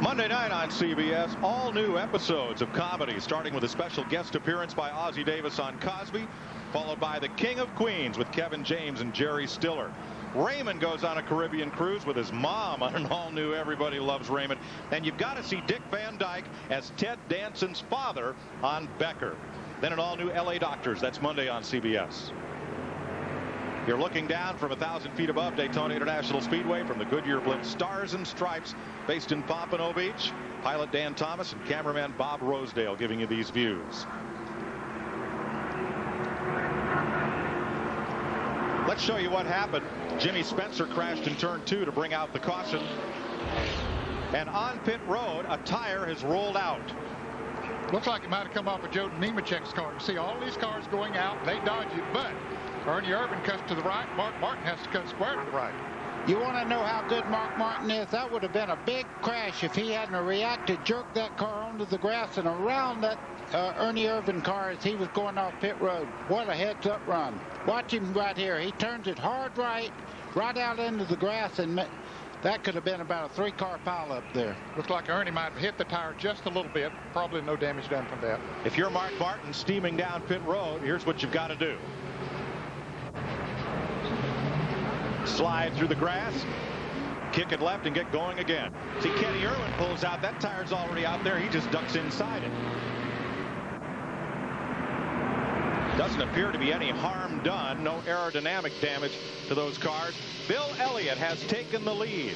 Monday night on CBS, all new episodes of comedy, starting with a special guest appearance by Ossie Davis on Cosby, followed by The King of Queens with Kevin James and Jerry Stiller. Raymond goes on a Caribbean cruise with his mom on an all-new Everybody Loves Raymond. And you've got to see Dick Van Dyke as Ted Danson's father on Becker. Then an all-new LA Doctors. That's Monday on CBS. You're looking down from 1,000 feet above Daytona International Speedway from the Goodyear Blimp Stars and Stripes based in Pompano Beach. Pilot Dan Thomas and cameraman Bob Rosedale giving you these views. Let's show you what happened. Jimmy Spencer crashed in turn 2 to bring out the caution. And on pit road, a tire has rolled out. Looks like it might have come off of Joe Nemechek's car. You see all these cars going out, they dodge it, but Ernie Irvan cuts to the right. Mark Martin has to cut square to the right. You want to know how good Mark Martin is? That would have been a big crash if he hadn't reacted, jerked that car onto the grass and around that Ernie Irvan car as he was going off pit road. What a heads-up run. Watch him right here. He turns it hard right out into the grass, and that could have been about a 3-car pile up there. Looks like Ernie might have hit the tire just a little bit. Probably no damage done from that. If you're Mark Martin steaming down pit road, here's what you've got to do. Slide through the grass, kick it left, and get going again. See, Kenny Irwin pulls out. That tire's already out there. He just ducks inside it. Doesn't appear to be any harm done. No aerodynamic damage to those cars. Bill Elliott has taken the lead.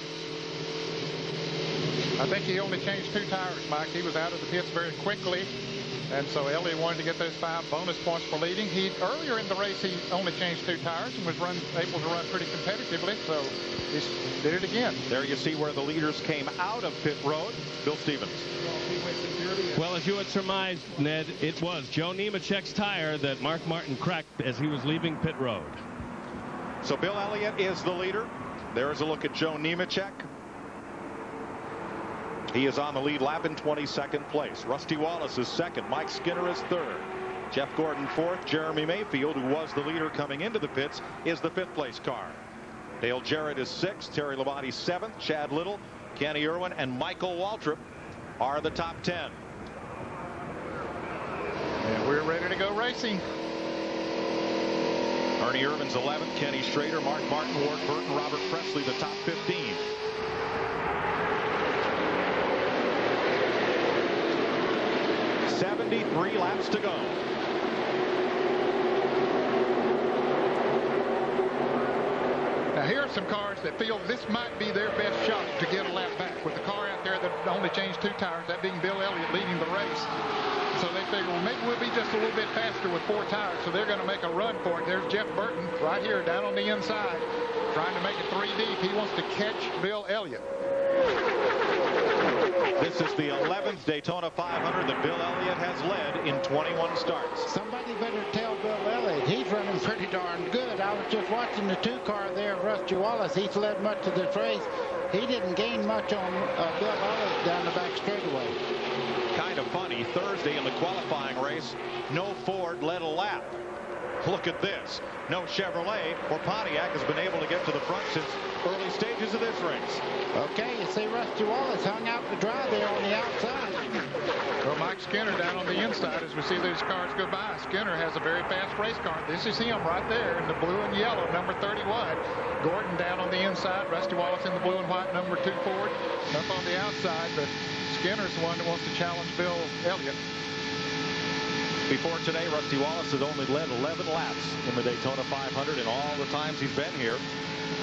I think he only changed 2 tires, Mike. He was out of the pits very quickly. And so Elliott wanted to get those 5 bonus points for leading. Earlier in the race, he only changed 2 tires and was able to run pretty competitively. So he did it again. There you see where the leaders came out of pit road. Bill Stevens. Well, as you had surmised, Ned, it was Joe Nemechek's tire that Mark Martin cracked as he was leaving pit road. So Bill Elliott is the leader. There's a look at Joe Nemechek. He is on the lead lap in 22nd place. Rusty Wallace is second. Mike Skinner is third. Jeff Gordon fourth. Jeremy Mayfield, who was the leader coming into the pits, is the 5th place car. Dale Jarrett is 6th. Terry Labonte 7th. Chad Little, Kenny Irwin, and Michael Waltrip are the top 10. And we're ready to go racing. Ernie Irvan's 11th. Kenny Schrader, Mark Martin, Ward Burton, Robert Presley, the top 15. .73 laps to go. Now here are some cars that feel this might be their best shot to get a lap back. With the car out there that only changed 2 tires, that being Bill Elliott leading the race. So they figure, well, maybe we'll be just a little bit faster with 4 tires, so they're going to make a run for it. There's Jeff Burton right here down on the inside, trying to make it 3 deep. He wants to catch Bill Elliott. This is the 11th Daytona 500 that Bill Elliott has led in 21 starts. Somebody better tell Bill Elliott. He's running pretty darn good. I was just watching the 2-car there of Rusty Wallace. He's led much of this race. He didn't gain much on Bill Elliott down the back straightaway. Kind of funny, Thursday in the qualifying race, no Ford led a lap. Look at this. No Chevrolet or Pontiac has been able to get to the front since early stages of this race. Okay, you see Rusty Wallace hung out to dry there on the outside. Well, Mike Skinner down on the inside as we see these cars go by. Skinner has a very fast race car. This is him right there in the blue and yellow, number 31. Gordon down on the inside. Rusty Wallace in the blue and white, number 2 Ford. Up on the outside, but Skinner's the one that wants to challenge Bill Elliott. Before today, Rusty Wallace has only led 11 laps in the Daytona 500 in all the times he's been here.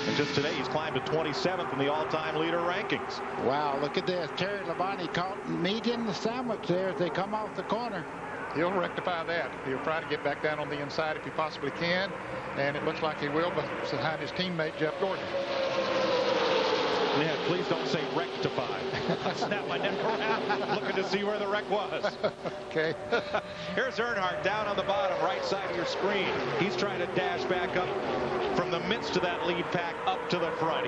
And just today, he's climbed to 27th in the all-time leader rankings. Wow, look at this. Terry Labonte caught meat in the sandwich there as they come off the corner. He'll rectify that. He'll try to get back down on the inside if he possibly can. And it looks like he will behind his teammate, Jeff Gordon. Ned, please don't say rectified. I snapped my neck around looking to see where the wreck was. Okay. Here's Earnhardt down on the bottom right side of your screen. He's trying to dash back up from the midst of that lead pack up to the front.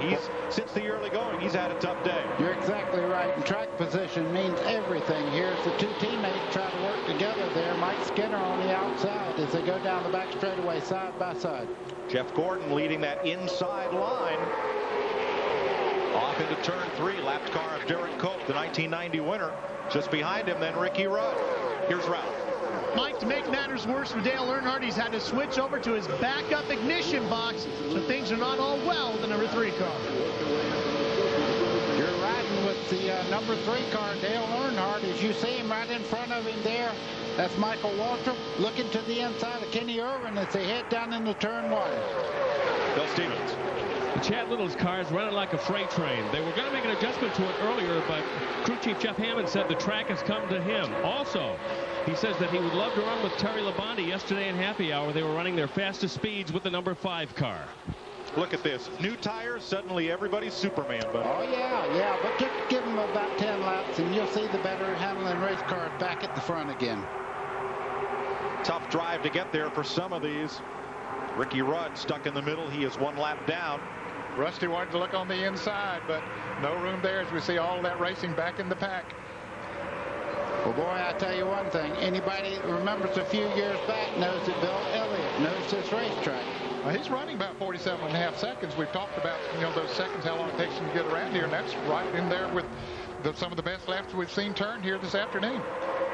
Since the early going, he's had a tough day. You're exactly right. And track position means everything here. As the 2 teammates try to work together there. Mike Skinner on the outside as they go down the back straightaway side by side. Jeff Gordon leading that inside line. Off into turn 3, lapped car of Derek Cope, the 1990 winner. Just behind him, then Ricky Rudd. Here's Ralph. Mike, to make matters worse for Dale Earnhardt, he's had to switch over to his backup ignition box, so things are not all well with the number 3 car. You're riding with the number 3 car, Dale Earnhardt. As you see him right in front of him there, that's Michael Waltrip looking to the inside of Kenny Irwin as they head down into turn 1. Bill Stevens. Chad Little's car is running like a freight train. They were going to make an adjustment to it earlier, but crew chief Jeff Hammond said the track has come to him. Also, he says that he would love to run with Terry Labonte. Yesterday in happy hour, they were running their fastest speeds with the number 5 car. Look at this. New tires, suddenly everybody's Superman. But oh, yeah, but just give them about 10 laps, and you'll see the better Hamlin race cars back at the front again. Tough drive to get there for some of these. Ricky Rudd stuck in the middle. He is 1 lap down. Rusty wanted to look on the inside, but no room there as we see all that racing back in the pack. Well, boy, I tell you one thing. Anybody that remembers a few years back knows that Bill Elliott knows this racetrack. Well, he's running about 47.5 seconds. We've talked about, those seconds, how long it takes him to get around here, and that's right in there with some of the best laps we've seen turned here this afternoon.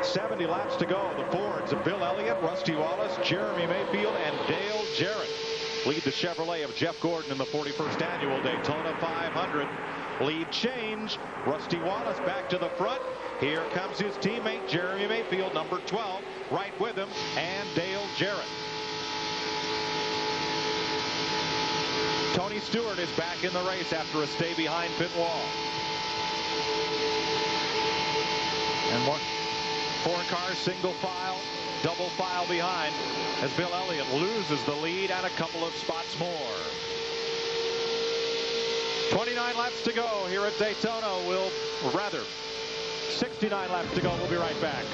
70 laps to go. The Fords of Bill Elliott, Rusty Wallace, Jeremy Mayfield, and Dale Jarrett lead the Chevrolet of Jeff Gordon in the 41st Annual Daytona 500. Lead change. Rusty Wallace back to the front. Here comes his teammate, Jeremy Mayfield, number 12, right with him, and Dale Jarrett. Tony Stewart is back in the race after a stay behind pit wall. And 4 cars, single file, double file behind as Bill Elliott loses the lead and a couple of spots more. 29 laps to go here at Daytona. 69 laps to go. We'll be right back.